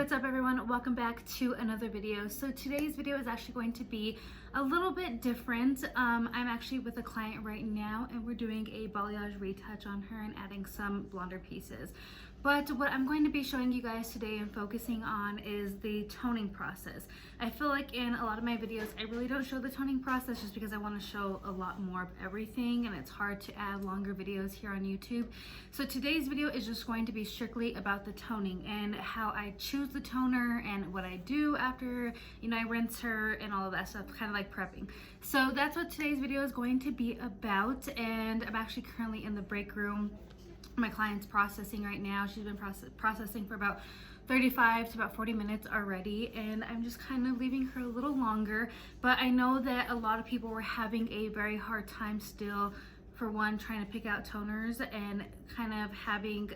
what's up everyone? Welcome back to another video. So today's video is actually going to be a little bit different. I'm actually with a client right now and we're doing a balayage retouch on her and adding some blonder pieces. But what I'm going to be showing you guys today and focusing on is the toning process. I feel like in a lot of my videos, I really don't show the toning process just because I want to show a lot more of everything and it's hard to add longer videos here on YouTube. So today's video is just going to be strictly about the toning and how I choose the toner and what I do after, I rinse her and all of that stuff, kind of like prepping. So that's what today's video is going to be about, and I'm actually currently in the break room. My client's processing right now. She's been processing for about 35 to about 40 minutes already, and I'm just kind of leaving her a little longer. But I know that a lot of people were having a very hard time still, for one, trying to pick out toners and kind of having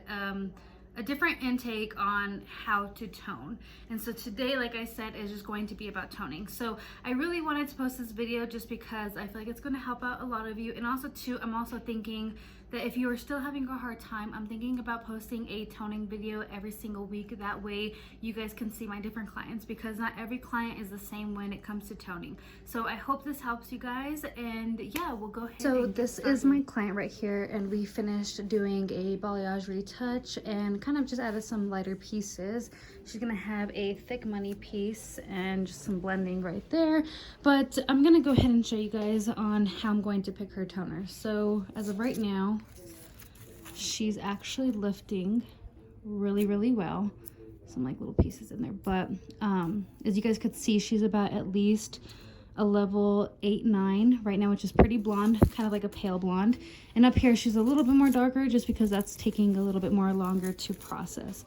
a different intake on how to tone. And so today, like I said, is just going to be about toning. So I really wanted to post this video just because I feel like it's going to help out a lot of you. And also too, I'm also thinking that if you are still having a hard time, I'm thinking about posting a toning video every single week. That way you guys can see my different clients, because not every client is the same when it comes to toning. So I hope this helps you guys, and yeah, we'll go ahead. So this is my client right here, and we finished doing a balayage retouch and kind of just added some lighter pieces. She's gonna have a thick money piece and just some blending right there, but I'm gonna go ahead and show you guys on how I'm going to pick her toner. So as of right now, she's actually lifting really well. Some like little pieces in there, but as you guys could see, she's about at least a level 8-9 right now, which is pretty blonde, kind of like a pale blonde. And up here she's a little bit more darker just because that's taking a little bit more longer to process.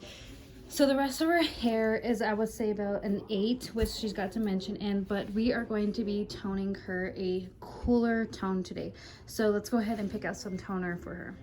So the rest of her hair is, I would say, about an 8, which she's got dimension in, but we are going to be toning her a cooler tone today. So let's go ahead and pick out some toner for her.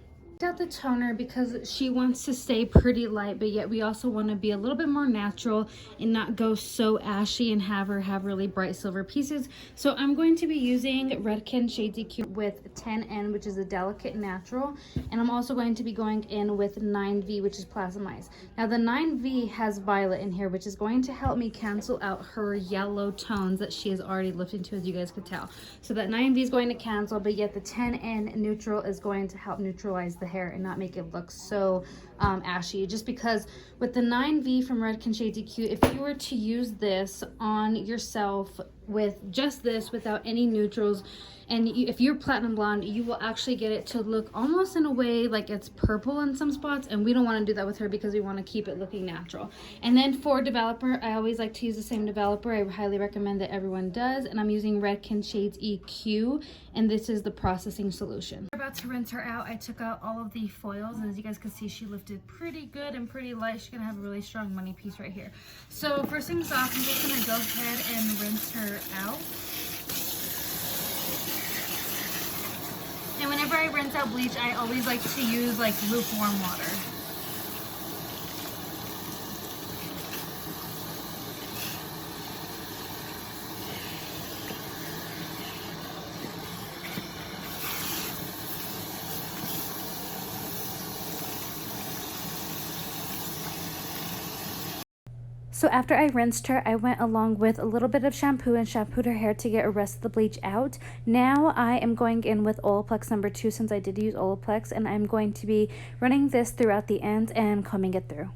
Out the toner because she wants to stay pretty light, but yet we also want to be a little bit more natural and not go so ashy and have her have really bright silver pieces. So I'm going to be using Redken Shades EQ with 10N, which is a delicate natural, and I'm also going to be going in with 9V, which is plasmized. Now the 9V has violet in here, which is going to help me cancel out her yellow tones that she has already lifted to, as you guys could tell. So that 9V is going to cancel, but yet the 10N neutral is going to help neutralize the hair and not make it look so ashy. Just because with the 9V from Redken Shades EQ, if you were to use this on yourself with just this without any neutrals, and if you're platinum blonde, you will actually get it to look almost in a way like it's purple in some spots, and we don't want to do that with her because we want to keep it looking natural. And then for developer, I always like to use the same developer. I highly recommend that everyone does, and I'm using Redken Shades EQ, and this is the processing solution. We're about to rinse her out. I took out all of the foils, and as you guys can see, she lifted pretty good and pretty light. She's gonna have a really strong money piece right here. So first things off, I'm just gonna go ahead and rinse her out. And whenever I rinse out bleach, I always like to use like lukewarm water. So after I rinsed her, I went along with a little bit of shampoo and shampooed her hair to get the rest of the bleach out. Now I am going in with Olaplex number 2, since I did use Olaplex, and I'm going to be running this throughout the ends and combing it through.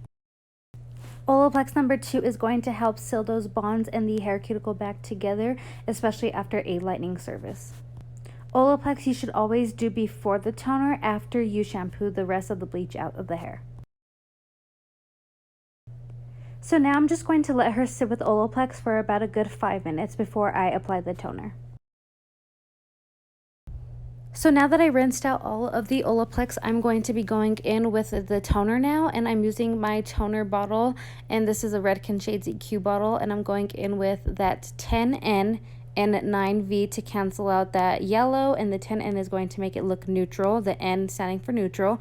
Olaplex number 2 is going to help seal those bonds and the hair cuticle back together, especially after a lightening service. Olaplex you should always do before the toner, after you shampoo the rest of the bleach out of the hair. So now I'm just going to let her sit with Olaplex for about a good 5 minutes before I apply the toner. So now that I rinsed out all of the Olaplex, I'm going to be going in with the toner now, and I'm using my toner bottle, and this is a Redken Shades EQ bottle, and I'm going in with that 10N and 9V to cancel out that yellow, and the 10N is going to make it look neutral, the N standing for neutral.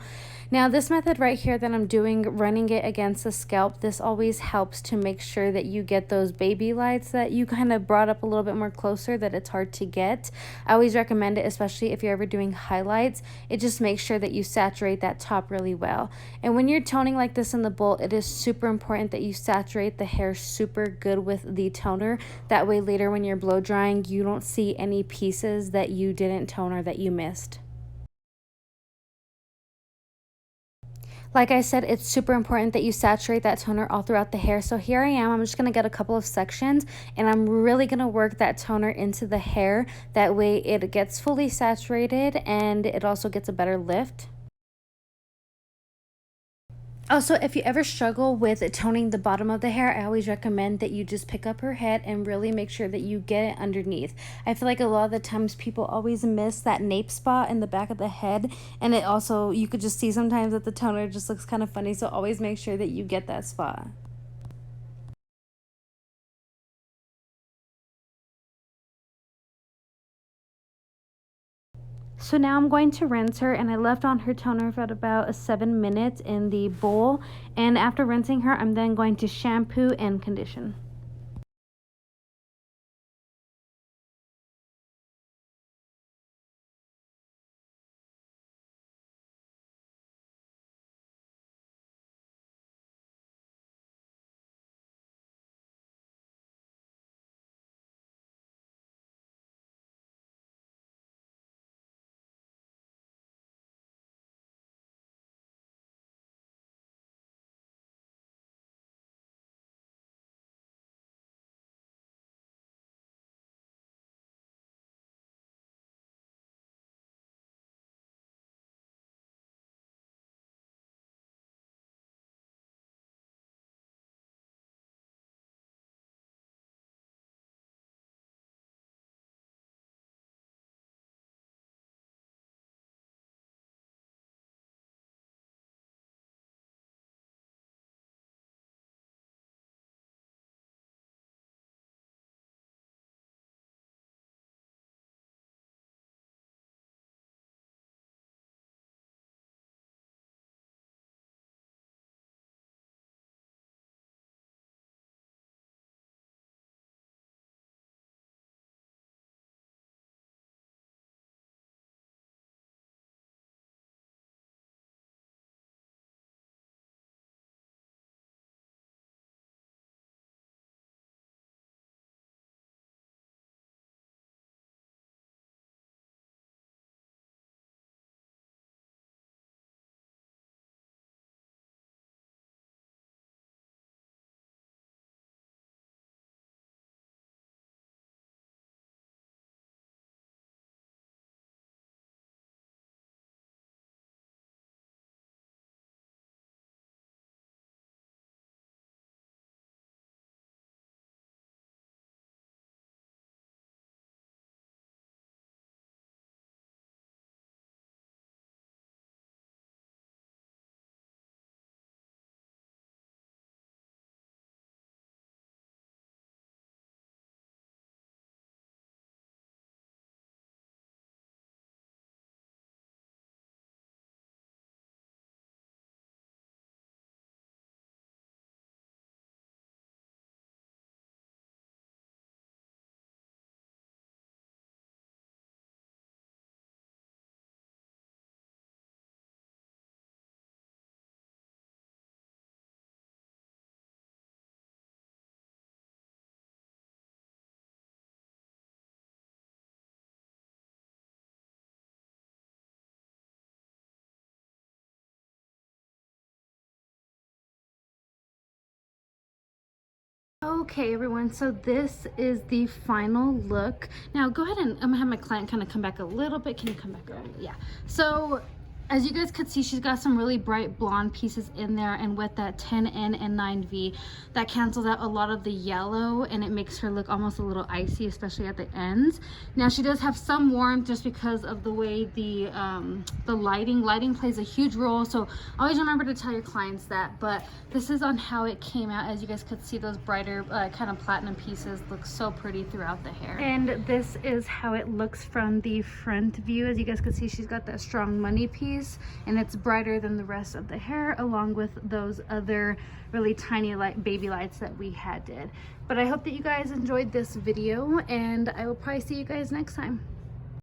Now this method right here that I'm doing, running it against the scalp, this always helps to make sure that you get those baby lights that you kind of brought up a little bit more closer, that it's hard to get. I always recommend it, especially if you're ever doing highlights. It just makes sure that you saturate that top really well. And when you're toning like this in the bowl, it is super important that you saturate the hair super good with the toner. That way later when you're blow drying, you don't see any pieces that you didn't tone or that you missed. Like I said, it's super important that you saturate that toner all throughout the hair. So here I am, I'm just gonna get a couple of sections and I'm really gonna work that toner into the hair. That way it gets fully saturated and it also gets a better lift. Also, if you ever struggle with toning the bottom of the hair, I always recommend that you just pick up her head and really make sure that you get it underneath. I feel like a lot of the times people always miss that nape spot in the back of the head, and it also, you could just see sometimes that the toner just looks kind of funny, so always make sure that you get that spot. So now I'm going to rinse her, and I left on her toner for about 7 minutes in the bowl, and after rinsing her, I'm then going to shampoo and condition. Okay everyone, so this is the final look. Now go ahead and I'm gonna have my client kind of come back a little bit. Can you come back around? Yeah. So As you guys could see, she's got some really bright blonde pieces in there, and with that 10N and 9V, that cancels out a lot of the yellow and it makes her look almost a little icy, especially at the ends. Now she does have some warmth just because of the way the lighting plays a huge role, so always remember to tell your clients that. But this is on how it came out. As you guys could see, those brighter kind of platinum pieces look so pretty throughout the hair. And this is how it looks from the front view. As you guys could see, she's got that strong money piece, and it's brighter than the rest of the hair, along with those other really tiny baby lights that we had did. But I hope that you guys enjoyed this video, and I will probably see you guys next time.